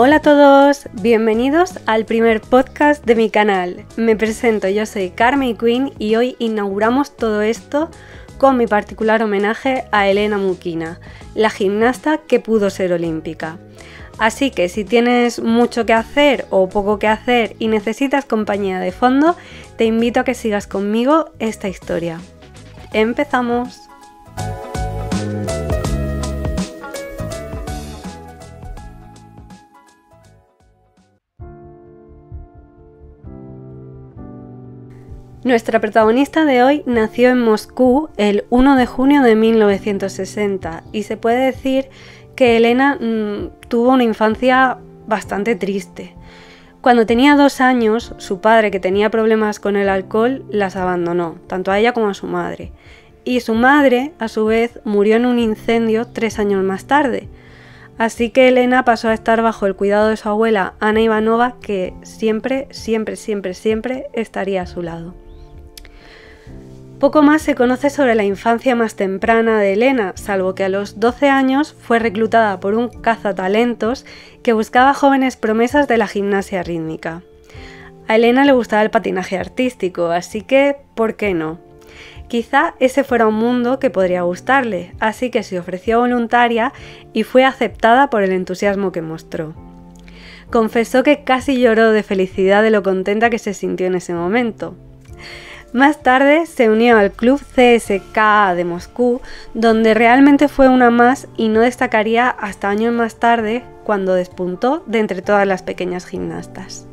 Hola a todos, bienvenidos al primer podcast de mi canal. Me presento, yo soy Carmen Queen y hoy inauguramos todo esto con mi particular homenaje a Elena Muquina, la gimnasta que pudo ser olímpica. Así que si tienes mucho que hacer o poco que hacer y necesitas compañía de fondo, te invito a que sigas conmigo esta historia. ¡Empezamos! Nuestra protagonista de hoy nació en Moscú el 1 de junio de 1960 y se puede decir que Elena tuvo una infancia bastante triste. Cuando tenía 2 años, su padre, que tenía problemas con el alcohol, las abandonó, tanto a ella como a su madre. Y su madre, a su vez, murió en un incendio 3 años más tarde. Así que Elena pasó a estar bajo el cuidado de su abuela, Ana Ivanova, que siempre estaría a su lado. Poco más se conoce sobre la infancia más temprana de Elena, salvo que a los 12 años fue reclutada por un cazatalentos que buscaba jóvenes promesas de la gimnasia rítmica. A Elena le gustaba el patinaje artístico, así que, ¿por qué no? Quizá ese fuera un mundo que podría gustarle, así que se ofreció voluntaria y fue aceptada por el entusiasmo que mostró. Confesó que casi lloró de felicidad de lo contenta que se sintió en ese momento. Más tarde se unió al club CSKA de Moscú, donde realmente fue una más y no destacaría hasta años más tarde, cuando despuntó de entre todas las pequeñas gimnastas.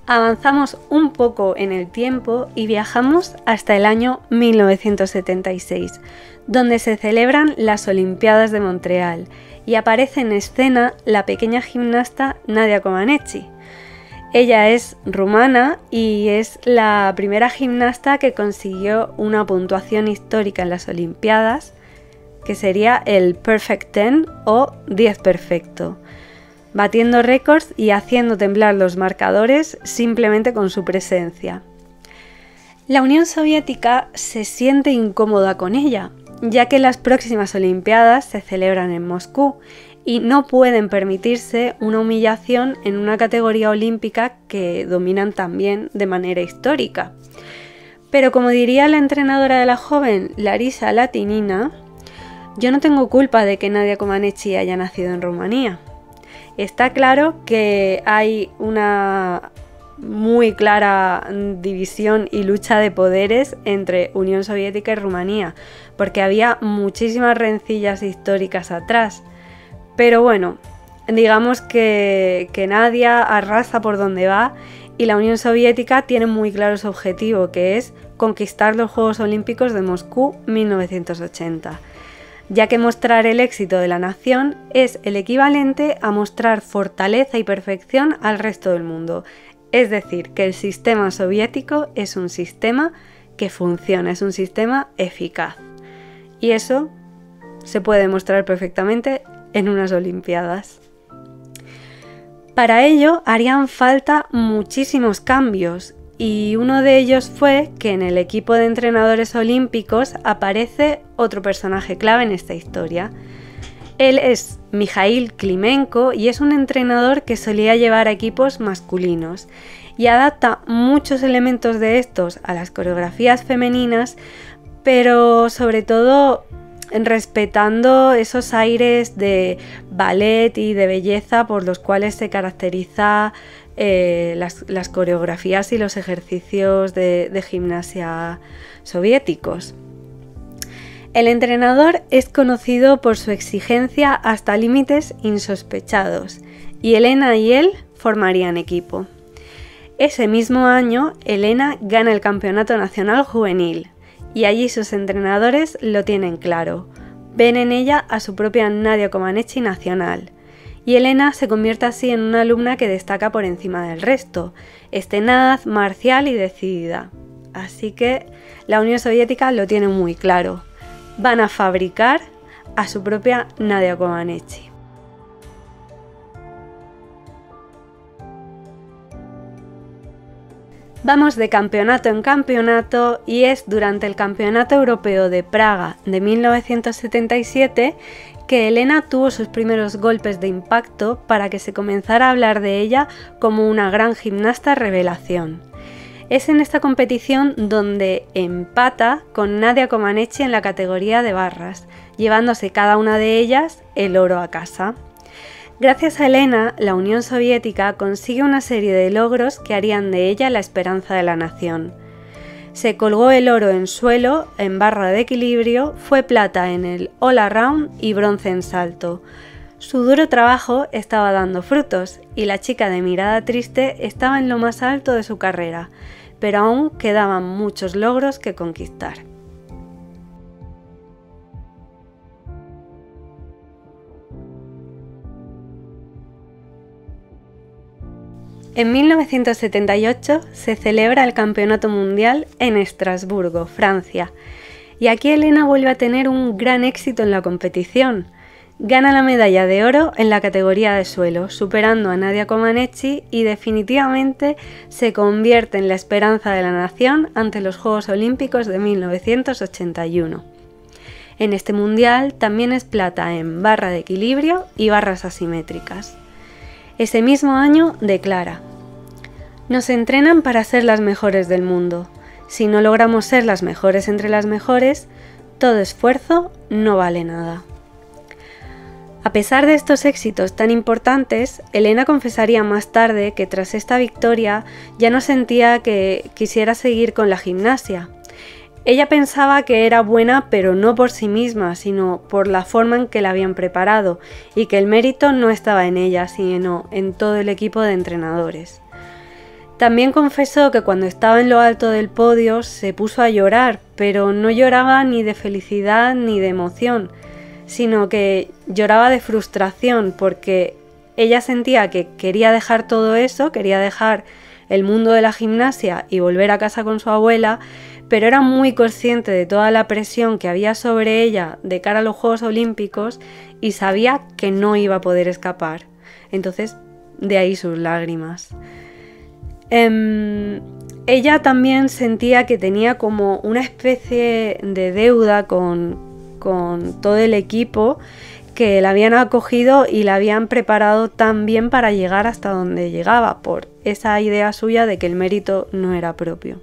Avanzamos un poco en el tiempo y viajamos hasta el año 1976, donde se celebran las Olimpiadas de Montreal y aparece en escena la pequeña gimnasta Nadia Comaneci. Ella es rumana y es la primera gimnasta que consiguió una puntuación histórica en las Olimpiadas, que sería el Perfect 10 o 10 perfecto, batiendo récords y haciendo temblar los marcadores simplemente con su presencia. La Unión Soviética se siente incómoda con ella, ya que las próximas Olimpiadas se celebran en Moscú y no pueden permitirse una humillación en una categoría olímpica que dominan también de manera histórica. Pero como diría la entrenadora de la joven, Larisa Latinina, yo no tengo culpa de que Nadia Comaneci haya nacido en Rumanía. Está claro que hay una muy clara división y lucha de poderes entre Unión Soviética y Rumanía, porque había muchísimas rencillas históricas atrás. Pero bueno, digamos que Nadia arrasa por donde va y la Unión Soviética tiene muy claro su objetivo, que es conquistar los Juegos Olímpicos de Moscú 1980. Ya que mostrar el éxito de la nación es el equivalente a mostrar fortaleza y perfección al resto del mundo. Es decir, que el sistema soviético es un sistema que funciona, es un sistema eficaz. Y eso se puede demostrar perfectamente en unas Olimpiadas. Para ello harían falta muchísimos cambios y uno de ellos fue que en el equipo de entrenadores olímpicos aparece otro personaje clave en esta historia. Él es Mikhail Klimenko y es un entrenador que solía llevar a equipos masculinos y adapta muchos elementos de estos a las coreografías femeninas, pero sobre todo respetando esos aires de ballet y de belleza por los cuales se caracteriza las coreografías y los ejercicios de gimnasia soviéticos. El entrenador es conocido por su exigencia hasta límites insospechados y Elena y él formarían equipo. Ese mismo año, Elena gana el Campeonato Nacional Juvenil y allí sus entrenadores lo tienen claro. Ven en ella a su propia Nadia Comaneci nacional y Elena se convierte así en una alumna que destaca por encima del resto, es tenaz, marcial y decidida. Así que la Unión Soviética lo tiene muy claro. Van a fabricar a su propia Nadia Comaneci. Vamos de campeonato en campeonato y es durante el Campeonato Europeo de Praga de 1977 que Elena tuvo sus primeros golpes de impacto para que se comenzara a hablar de ella como una gran gimnasta revelación. Es en esta competición donde empata con Nadia Comaneci en la categoría de barras, llevándose cada una de ellas el oro a casa. Gracias a Elena, la Unión Soviética consigue una serie de logros que harían de ella la esperanza de la nación. Se colgó el oro en suelo, en barra de equilibrio, fue plata en el all-around y bronce en salto. Su duro trabajo estaba dando frutos y la chica de mirada triste estaba en lo más alto de su carrera, pero aún quedaban muchos logros que conquistar. En 1978 se celebra el Campeonato Mundial en Estrasburgo, Francia, y aquí Elena vuelve a tener un gran éxito en la competición. Gana la medalla de oro en la categoría de suelo, superando a Nadia Comaneci y definitivamente se convierte en la esperanza de la nación ante los Juegos Olímpicos de 1981. En este mundial también es plata en barra de equilibrio y barras asimétricas. Ese mismo año declara: "Nos entrenan para ser las mejores del mundo. Si no logramos ser las mejores entre las mejores, todo esfuerzo no vale nada". A pesar de estos éxitos tan importantes, Elena confesaría más tarde que tras esta victoria ya no sentía que quisiera seguir con la gimnasia. Ella pensaba que era buena, pero no por sí misma, sino por la forma en que la habían preparado, y que el mérito no estaba en ella, sino en todo el equipo de entrenadores. También confesó que cuando estaba en lo alto del podio se puso a llorar, pero no lloraba ni de felicidad ni de emoción, sino que lloraba de frustración, porque ella sentía que quería dejar todo eso, quería dejar el mundo de la gimnasia y volver a casa con su abuela, pero era muy consciente de toda la presión que había sobre ella de cara a los Juegos Olímpicos y sabía que no iba a poder escapar. Entonces, de ahí sus lágrimas. Ella también sentía que tenía como una especie de deuda con todo el equipo, que la habían acogido y la habían preparado tan bien para llegar hasta donde llegaba, por esa idea suya de que el mérito no era propio.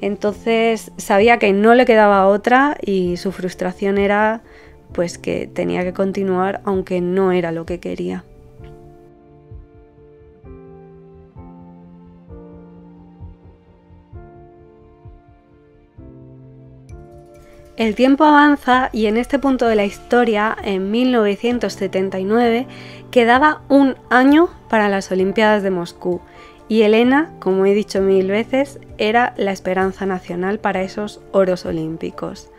Entonces sabía que no le quedaba otra y su frustración era pues que tenía que continuar aunque no era lo que quería. El tiempo avanza y en este punto de la historia, en 1979, quedaba un año para las Olimpiadas de Moscú y Elena, como he dicho 1000 veces, era la esperanza nacional para esos oros olímpicos.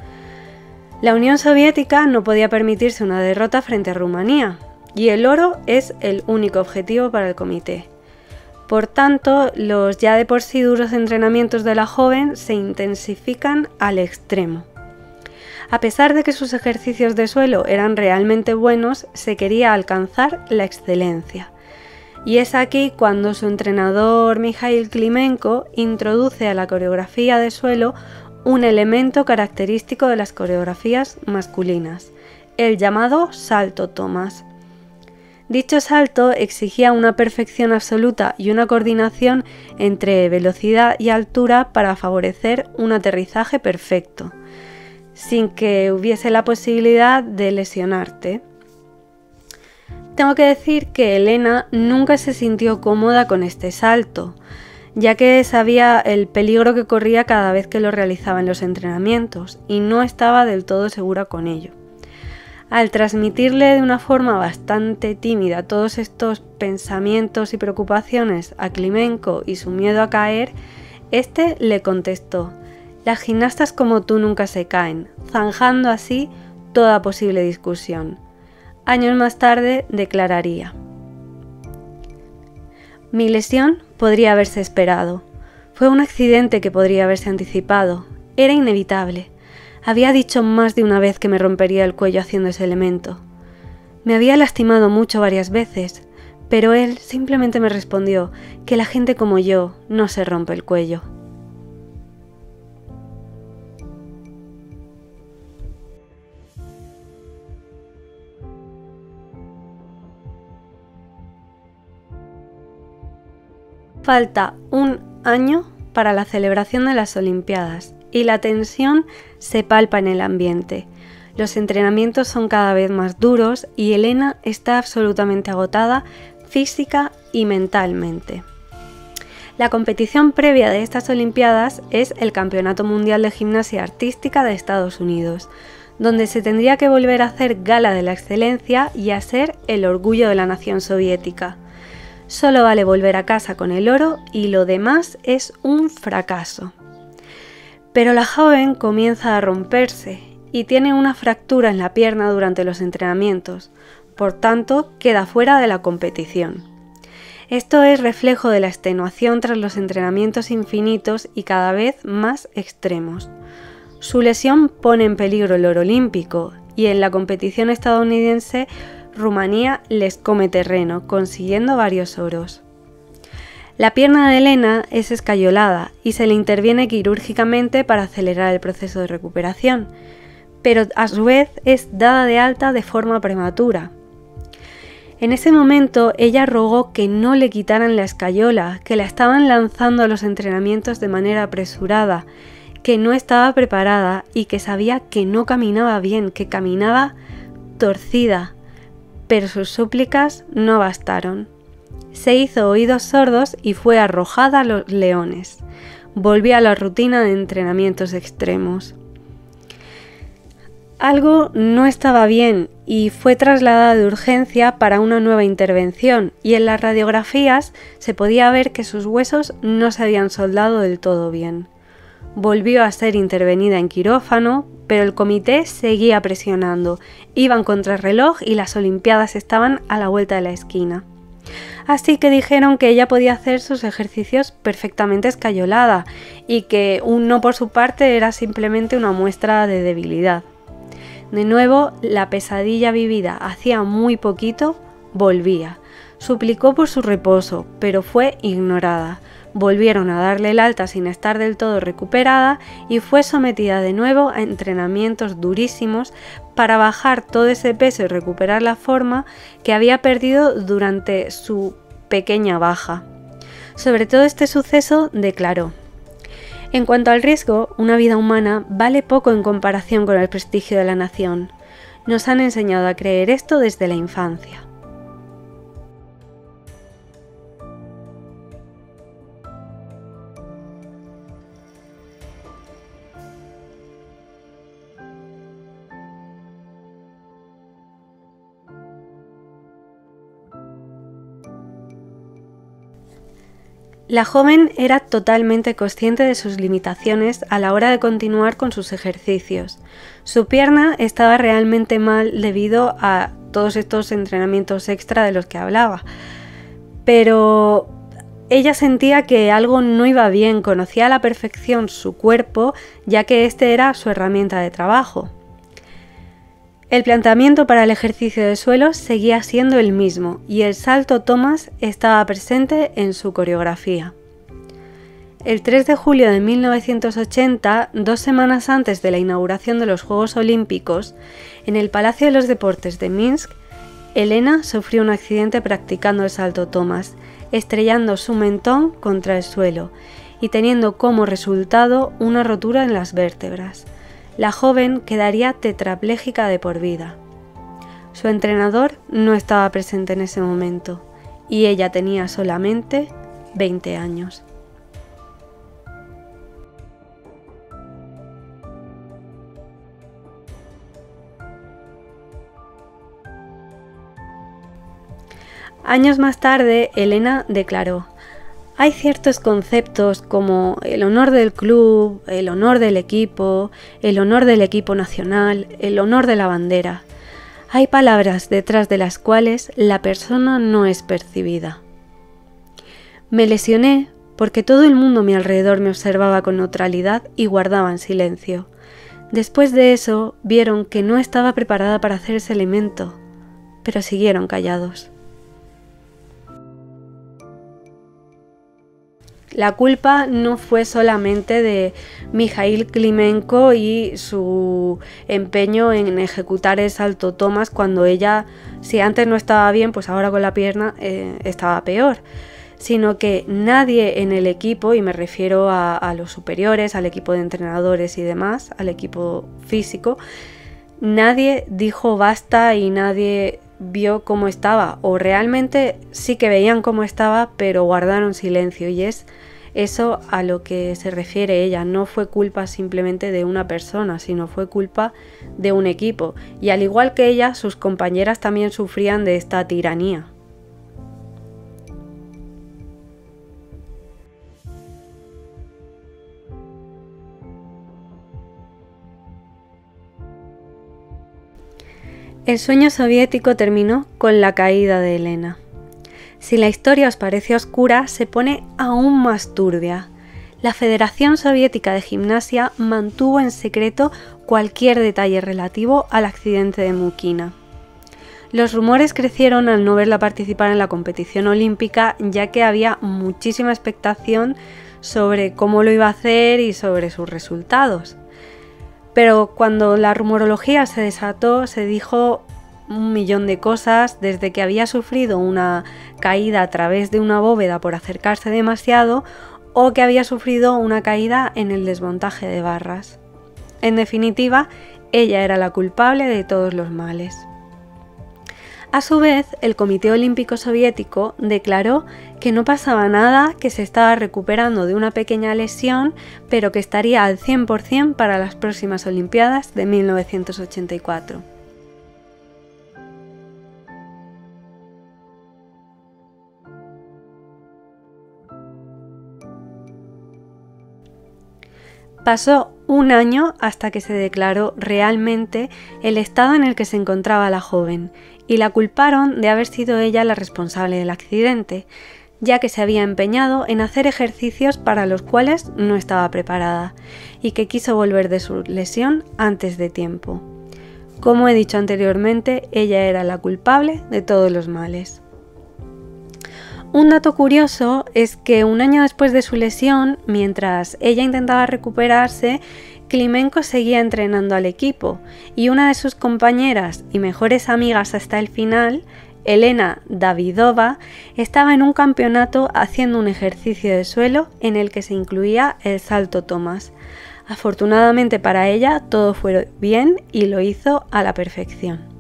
La Unión Soviética no podía permitirse una derrota frente a Rumanía y el oro es el único objetivo para el comité. Por tanto, los ya de por sí duros entrenamientos de la joven se intensifican al extremo. A pesar de que sus ejercicios de suelo eran realmente buenos, se quería alcanzar la excelencia. Y es aquí cuando su entrenador Mikhail Klimenko introduce a la coreografía de suelo un elemento característico de las coreografías masculinas, el llamado salto Thomas. Dicho salto exigía una perfección absoluta y una coordinación entre velocidad y altura para favorecer un aterrizaje perfecto, sin que hubiese la posibilidad de lesionarte. Tengo que decir que Elena nunca se sintió cómoda con este salto, ya que sabía el peligro que corría cada vez que lo realizaba en los entrenamientos y no estaba del todo segura con ello. Al transmitirle de una forma bastante tímida todos estos pensamientos y preocupaciones a Klimenko y su miedo a caer, este le contestó: "Las gimnastas como tú nunca se caen", zanjando así toda posible discusión. Años más tarde declararía: "Mi lesión podría haberse esperado. Fue un accidente que podría haberse anticipado. Era inevitable. Había dicho más de una vez que me rompería el cuello haciendo ese elemento. Me había lastimado mucho varias veces, pero él simplemente me respondió que la gente como yo no se rompe el cuello. Falta un año para la celebración de las Olimpiadas y la tensión se palpa en el ambiente. Los entrenamientos son cada vez más duros y Elena está absolutamente agotada física y mentalmente. La competición previa de estas Olimpiadas es el Campeonato Mundial de Gimnasia Artística de Estados Unidos, donde se tendría que volver a hacer gala de la excelencia y a ser el orgullo de la nación soviética. Solo vale volver a casa con el oro y lo demás es un fracaso. Pero la joven comienza a romperse y tiene una fractura en la pierna durante los entrenamientos, por tanto queda fuera de la competición. Esto es reflejo de la extenuación tras los entrenamientos infinitos y cada vez más extremos. Su lesión pone en peligro el oro olímpico y en la competición estadounidense Rumanía les come terreno, consiguiendo varios oros. La pierna de Elena es escayolada y se le interviene quirúrgicamente para acelerar el proceso de recuperación, pero a su vez es dada de alta de forma prematura. En ese momento ella rogó que no le quitaran la escayola, que la estaban lanzando a los entrenamientos de manera apresurada, que no estaba preparada y que sabía que no caminaba bien, que caminaba torcida, pero sus súplicas no bastaron. Se hizo oídos sordos y fue arrojada a los leones. Volvió a la rutina de entrenamientos extremos. Algo no estaba bien y fue trasladada de urgencia para una nueva intervención, y en las radiografías se podía ver que sus huesos no se habían soldado del todo bien. Volvió a ser intervenida en quirófano, pero el comité seguía presionando. Iban contra el reloj y las Olimpiadas estaban a la vuelta de la esquina. Así que dijeron que ella podía hacer sus ejercicios perfectamente escayolada y que un no por su parte era simplemente una muestra de debilidad. De nuevo, la pesadilla vivida hacía muy poquito volvía. Suplicó por su reposo, pero fue ignorada. Volvieron a darle el alta sin estar del todo recuperada y fue sometida de nuevo a entrenamientos durísimos para bajar todo ese peso y recuperar la forma que había perdido durante su pequeña baja. Sobre todo este suceso declaró: en cuanto al riesgo, una vida humana vale poco en comparación con el prestigio de la nación. Nos han enseñado a creer esto desde la infancia. La joven era totalmente consciente de sus limitaciones a la hora de continuar con sus ejercicios. Su pierna estaba realmente mal debido a todos estos entrenamientos extra de los que hablaba, pero ella sentía que algo no iba bien, conocía a la perfección su cuerpo, ya que este era su herramienta de trabajo. El planteamiento para el ejercicio de suelo seguía siendo el mismo y el salto Thomas estaba presente en su coreografía. El 3 de julio de 1980, 2 semanas antes de la inauguración de los Juegos Olímpicos, en el Palacio de los Deportes de Minsk, Elena sufrió un accidente practicando el salto Thomas, estrellando su mentón contra el suelo y teniendo como resultado una rotura en las vértebras. La joven quedaría tetrapléjica de por vida. Su entrenador no estaba presente en ese momento y ella tenía solamente 20 años. Años más tarde, Elena declaró: hay ciertos conceptos como el honor del club, el honor del equipo nacional, el honor de la bandera. Hay palabras detrás de las cuales la persona no es percibida. Me lesioné porque todo el mundo a mi alrededor me observaba con neutralidad y guardaban silencio. Después de eso, vieron que no estaba preparada para hacer ese elemento, pero siguieron callados. La culpa no fue solamente de Mikhail Klimenko y su empeño en ejecutar el salto Tomás cuando ella, si antes no estaba bien, pues ahora con la pierna estaba peor, sino que nadie en el equipo, y me refiero a los superiores, al equipo de entrenadores y demás, al equipo físico, nadie dijo basta y nadie vio cómo estaba, o realmente sí que veían cómo estaba, pero guardaron silencio, y es eso a lo que se refiere ella. No fue culpa simplemente de una persona, sino fue culpa de un equipo, y al igual que ella, sus compañeras también sufrían de esta tiranía. El sueño soviético terminó con la caída de Elena. Si la historia os parece oscura, se pone aún más turbia. La Federación Soviética de Gimnasia mantuvo en secreto cualquier detalle relativo al accidente de Mukina. Los rumores crecieron al no verla participar en la competición olímpica, ya que había muchísima expectación sobre cómo lo iba a hacer y sobre sus resultados. Pero cuando la rumorología se desató, se dijo un millón de cosas, desde que había sufrido una caída a través de una bóveda por acercarse demasiado, o que había sufrido una caída en el desmontaje de barras. En definitiva, ella era la culpable de todos los males. A su vez, el Comité Olímpico Soviético declaró que no pasaba nada, que se estaba recuperando de una pequeña lesión, pero que estaría al 100% para las próximas Olimpiadas de 1984. Pasó un año hasta que se declaró realmente el estado en el que se encontraba la joven, y la culparon de haber sido ella la responsable del accidente, ya que se había empeñado en hacer ejercicios para los cuales no estaba preparada, y que quiso volver de su lesión antes de tiempo. Como he dicho anteriormente, ella era la culpable de todos los males. Un dato curioso es que un año después de su lesión, mientras ella intentaba recuperarse, Klimenko seguía entrenando al equipo, y una de sus compañeras y mejores amigas hasta el final, Elena Davidova, estaba en un campeonato haciendo un ejercicio de suelo en el que se incluía el salto Tomás. Afortunadamente para ella todo fue bien y lo hizo a la perfección.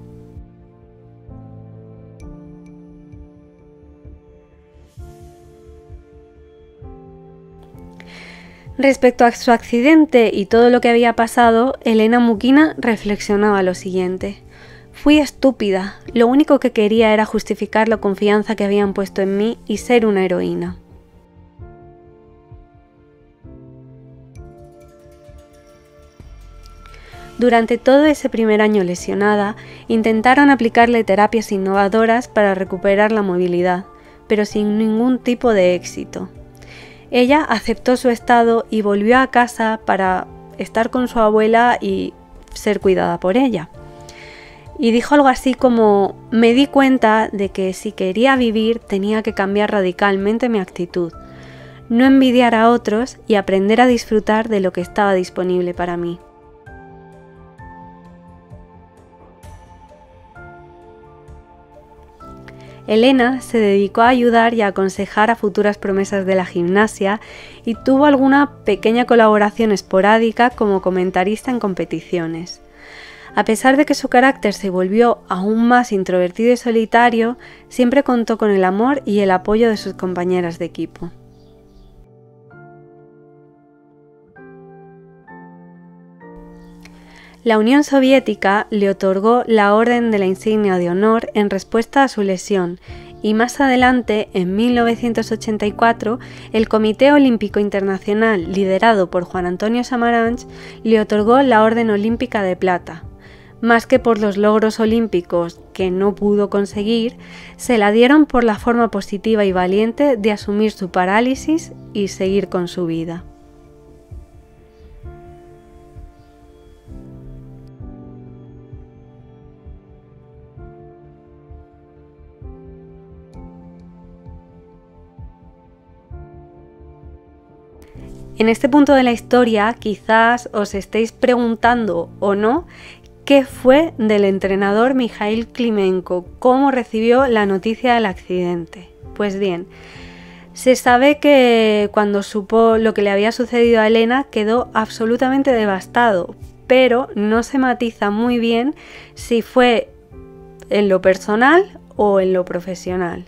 Respecto a su accidente y todo lo que había pasado, Elena Mukina reflexionaba lo siguiente: fui estúpida, lo único que quería era justificar la confianza que habían puesto en mí y ser una heroína. Durante todo ese primer año lesionada, intentaron aplicarle terapias innovadoras para recuperar la movilidad, pero sin ningún tipo de éxito. Ella aceptó su estado y volvió a casa para estar con su abuela y ser cuidada por ella. Y dijo algo así como: me di cuenta de que si quería vivir tenía que cambiar radicalmente mi actitud, no envidiar a otros y aprender a disfrutar de lo que estaba disponible para mí. Elena se dedicó a ayudar y a aconsejar a futuras promesas de la gimnasia y tuvo alguna pequeña colaboración esporádica como comentarista en competiciones. A pesar de que su carácter se volvió aún más introvertido y solitario, siempre contó con el amor y el apoyo de sus compañeras de equipo. La Unión Soviética le otorgó la Orden de la Insignia de Honor en respuesta a su lesión, y más adelante, en 1984, el Comité Olímpico Internacional, liderado por Juan Antonio Samaranch, le otorgó la Orden Olímpica de Plata. Más que por los logros olímpicos que no pudo conseguir, se la dieron por la forma positiva y valiente de asumir su parálisis y seguir con su vida. En este punto de la historia quizás os estéis preguntando o no qué fue del entrenador Mikhail Klimenko, cómo recibió la noticia del accidente. Pues bien, se sabe que cuando supo lo que le había sucedido a Elena quedó absolutamente devastado, pero no se matiza muy bien si fue en lo personal o en lo profesional,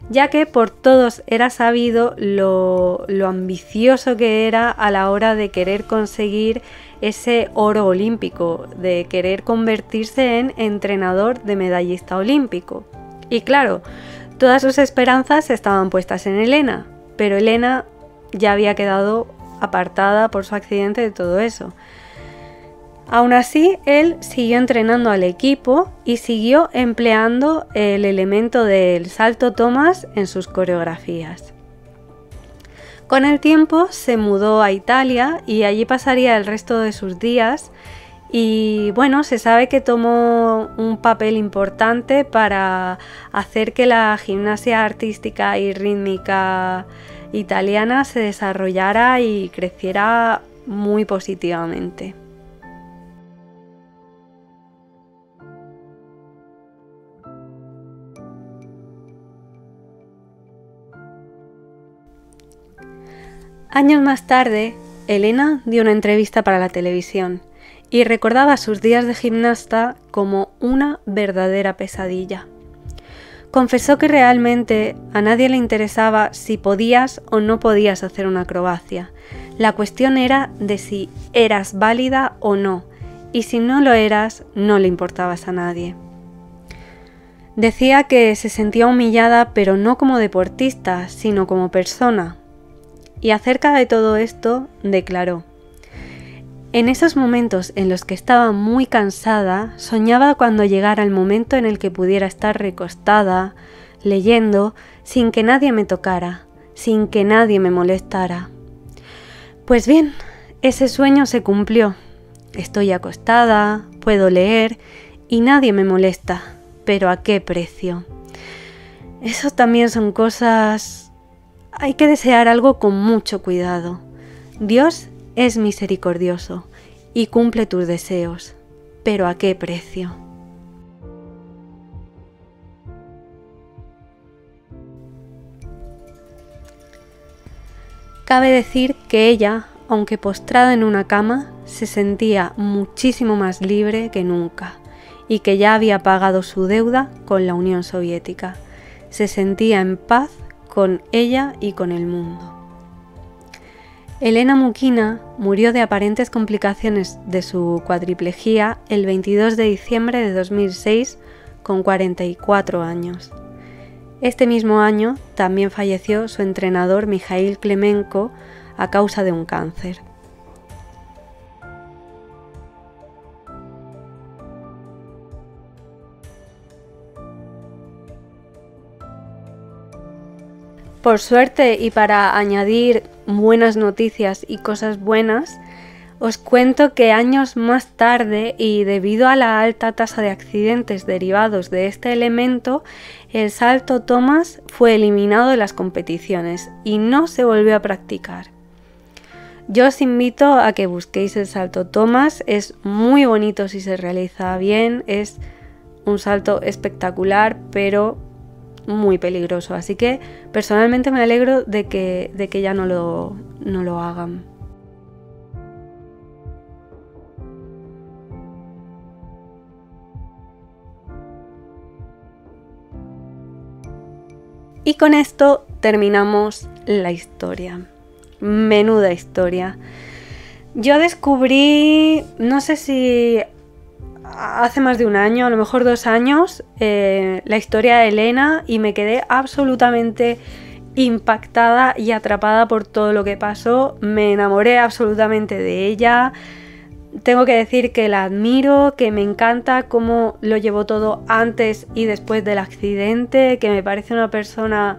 ya que por todos era sabido lo ambicioso que era a la hora de querer conseguir ese oro olímpico, de querer convertirse en entrenador de medallista olímpico. Y claro, todas sus esperanzas estaban puestas en Elena, pero Elena ya había quedado apartada por su accidente de todo eso. Aún así, él siguió entrenando al equipo y siguió empleando el elemento del salto Thomas en sus coreografías. Con el tiempo se mudó a Italia y allí pasaría el resto de sus días y bueno, se sabe que tomó un papel importante para hacer que la gimnasia artística y rítmica italiana se desarrollara y creciera muy positivamente. Años más tarde, Elena dio una entrevista para la televisión y recordaba sus días de gimnasta como una verdadera pesadilla. Confesó que realmente a nadie le interesaba si podías o no podías hacer una acrobacia. La cuestión era de si eras válida o no, y si no lo eras, no le importabas a nadie. Decía que se sentía humillada, pero no como deportista, sino como persona. Y acerca de todo esto declaró: en esos momentos en los que estaba muy cansada, soñaba cuando llegara el momento en el que pudiera estar recostada, leyendo, sin que nadie me tocara, sin que nadie me molestara. Pues bien, ese sueño se cumplió. Estoy acostada, puedo leer y nadie me molesta, pero ¿a qué precio? Eso también son cosas... Hay que desear algo con mucho cuidado. Dios es misericordioso y cumple tus deseos, pero ¿a qué precio? Cabe decir que ella, aunque postrada en una cama, se sentía muchísimo más libre que nunca y que ya había pagado su deuda con la Unión Soviética. Se sentía en paz con ella y con el mundo. Elena Mukina murió de aparentes complicaciones de su cuadriplejía el 22 de diciembre de 2006 con 44 años. Este mismo año también falleció su entrenador Mikhail Klimenko a causa de un cáncer. Por suerte y para añadir buenas noticias y cosas buenas, os cuento que años más tarde y debido a la alta tasa de accidentes derivados de este elemento, el salto Thomas fue eliminado de las competiciones y no se volvió a practicar. Yo os invito a que busquéis el salto Thomas, es muy bonito si se realiza bien, es un salto espectacular, pero muy peligroso, así que personalmente me alegro de que ya no lo hagan. Y con esto terminamos la historia. Menuda historia. Yo descubrí, no sé si hace más de un año, a lo mejor 2 años, la historia de Elena y me quedé absolutamente impactada y atrapada por todo lo que pasó. Me enamoré absolutamente de ella. Tengo que decir que la admiro, que me encanta cómo lo llevó todo antes y después del accidente, que me parece una persona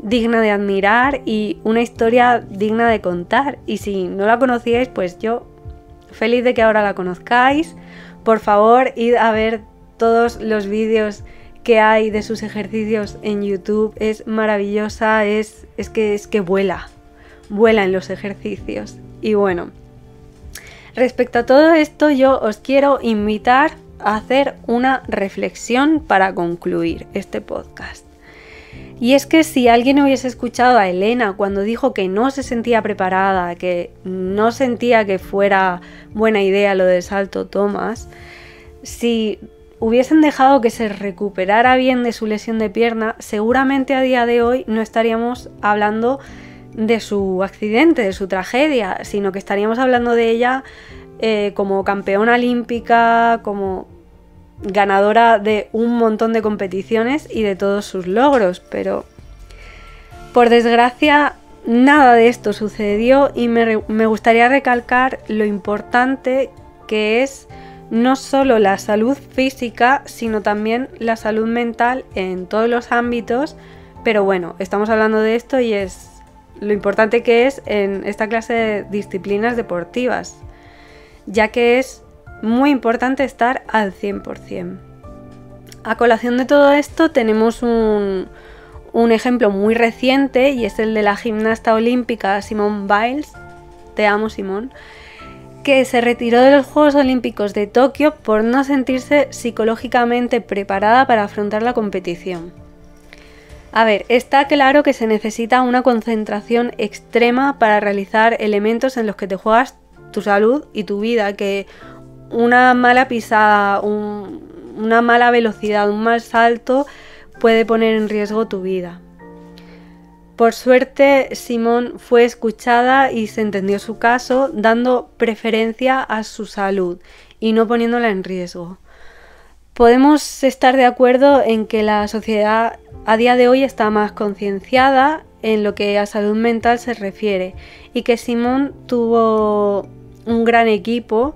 digna de admirar y una historia digna de contar. Y si no la conocíais, pues yo feliz de que ahora la conozcáis. Por favor, id a ver todos los vídeos que hay de sus ejercicios en YouTube. Es maravillosa, es que vuela. vuela en los ejercicios. Y bueno, respecto a todo esto, yo os quiero invitar a hacer una reflexión para concluir este podcast. Y es que si alguien hubiese escuchado a Elena cuando dijo que no se sentía preparada, que no sentía que fuera buena idea lo del salto Thomas, si hubiesen dejado que se recuperara bien de su lesión de pierna, seguramente a día de hoy no estaríamos hablando de su accidente, de su tragedia, sino que estaríamos hablando de ella como campeona olímpica, como ganadora de un montón de competiciones y de todos sus logros, pero por desgracia nada de esto sucedió y me gustaría recalcar lo importante que es no solo la salud física, sino también la salud mental en todos los ámbitos, pero bueno, estamos hablando de esto y es lo importante que es en esta clase de disciplinas deportivas, ya que es muy importante estar al 100%. A colación de todo esto tenemos un ejemplo muy reciente y es el de la gimnasta olímpica Simone Biles, te amo Simone, que se retiró de los Juegos Olímpicos de Tokio por no sentirse psicológicamente preparada para afrontar la competición. A ver, está claro que se necesita una concentración extrema para realizar elementos en los que te juegas tu salud y tu vida, que una mala pisada, una mala velocidad, un mal salto puede poner en riesgo tu vida. Por suerte, Simone fue escuchada y se entendió su caso, dando preferencia a su salud y no poniéndola en riesgo. Podemos estar de acuerdo en que la sociedad a día de hoy está más concienciada en lo que a salud mental se refiere y que Simone tuvo un gran equipo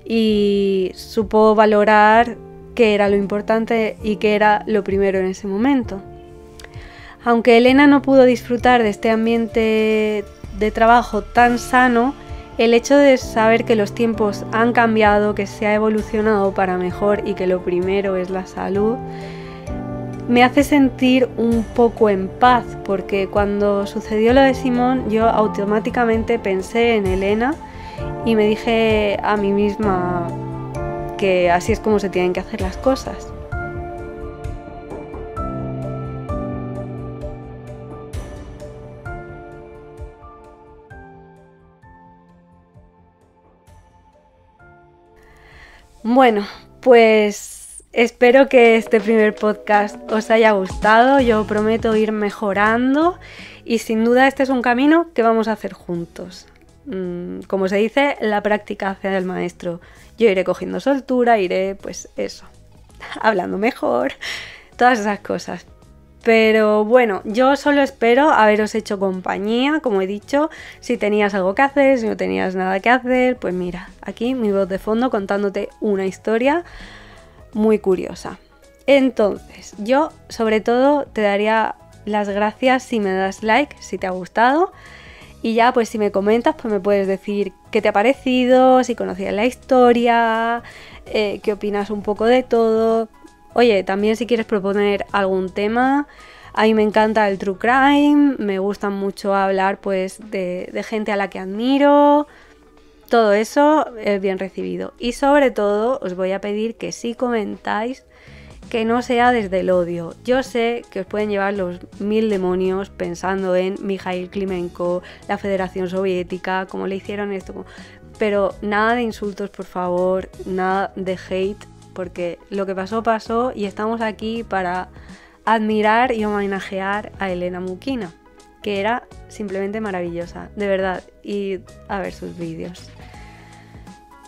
y supo valorar qué era lo importante y qué era lo primero en ese momento. Aunque Elena no pudo disfrutar de este ambiente de trabajo tan sano, el hecho de saber que los tiempos han cambiado, que se ha evolucionado para mejor y que lo primero es la salud, me hace sentir un poco en paz, porque cuando sucedió lo de Simone yo automáticamente pensé en Elena y me dije a mí misma que así es como se tienen que hacer las cosas. Bueno, pues espero que este primer podcast os haya gustado. Yo prometo ir mejorando y sin duda este es un camino que vamos a hacer juntos. Como se dice, la práctica hace al maestro. Yo iré cogiendo soltura, iré, pues eso, hablando mejor, todas esas cosas. Pero bueno, yo solo espero haberos hecho compañía, como he dicho. Si tenías algo que hacer, si no tenías nada que hacer, pues mira, aquí mi voz de fondo contándote una historia muy curiosa. Entonces, yo sobre todo te daría las gracias si me das like, si te ha gustado. Y ya, pues si me comentas, pues me puedes decir qué te ha parecido, si conocías la historia, qué opinas un poco de todo. Oye, también si quieres proponer algún tema, a mí me encanta el true crime, me gusta mucho hablar pues de gente a la que admiro, todo eso es bien recibido. Y sobre todo os voy a pedir que si comentáis, que no sea desde el odio. Yo sé que os pueden llevar los 1000 demonios pensando en Mikhail Klimenko, la Federación Soviética, cómo le hicieron esto, pero nada de insultos, por favor, nada de hate, porque lo que pasó, pasó y estamos aquí para admirar y homenajear a Elena Mukina, que era simplemente maravillosa, de verdad, y a ver sus vídeos.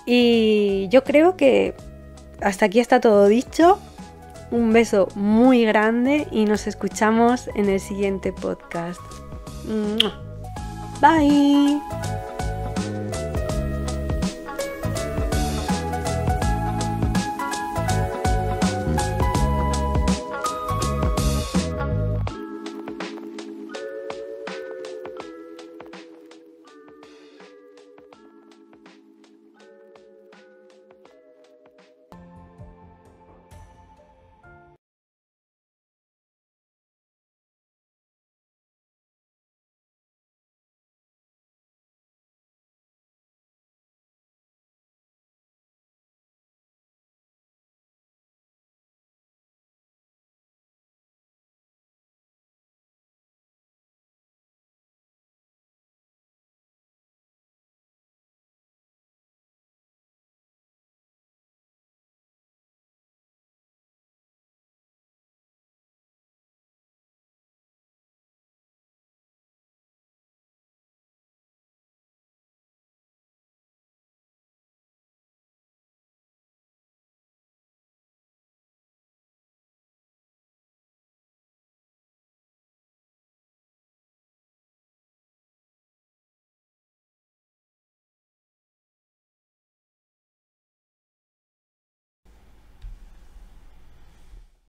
Y yo creo que hasta aquí está todo dicho. Un beso muy grande y nos escuchamos en el siguiente podcast. Bye.